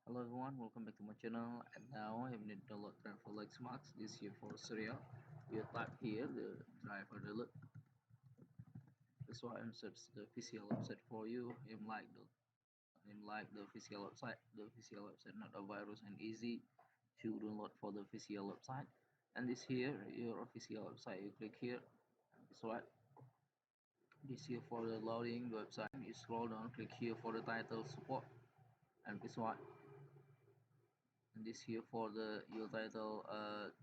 Hello everyone, welcome back to my channel. And now I have need download drive for Lexmark. This here for serial. You type here the driver download. That's why I'm search the official website for you. I'm like the official website. The official website not a virus and easy to download for the official website. And this here your official website. You click here. That's right. This here for the loading the website. You scroll down, click here for the title support, and this one. And this here for the your title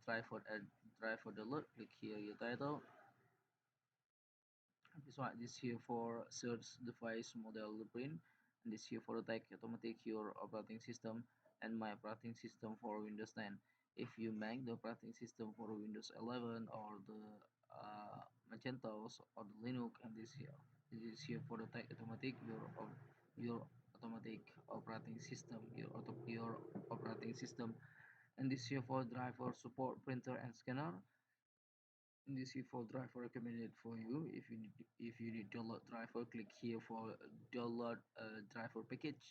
try for the load, click here your title. And this one, this here for search device model blueprint, and this here for the tag automatic your operating system and my operating system for Windows 10. If you make the operating system for Windows 11 or the Macintosh or the Linux, and this is here for the tag automatic your automatic operating system your operating system. And this here for driver support printer and scanner. And this here for driver recommended for you. If you need download driver, click here for download driver package.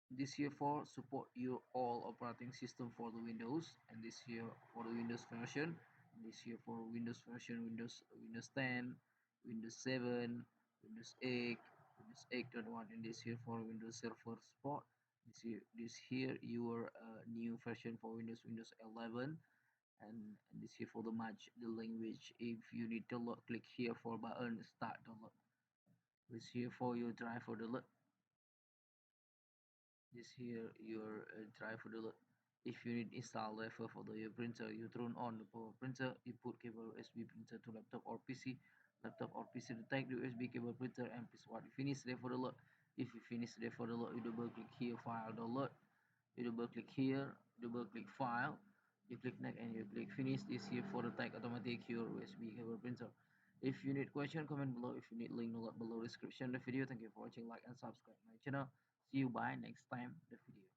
This here for support your all operating system for the Windows, and this here for the Windows version. This here for Windows version, Windows 10, Windows 7, Windows 8, Windows 8.1, and this here for Windows Server support. This here your new version for Windows 11, and this here for the match the language. If you need to download, click here for button start download. This here for your driver download. This here your driver download. If you need install driver for the your printer, you turn on the power printer. You put cable USB printer to laptop or PC. Laptop or PC to take the USB cable printer and press what. Finish driver download. If you finish driver download, you double click here file download. You double click here, double click file, you click next and you click finish. This here for the tag automatic your USB cable printer. If you need question, comment below. If you need link below description the video. Thank you for watching, like and subscribe my channel. See you by next time the video.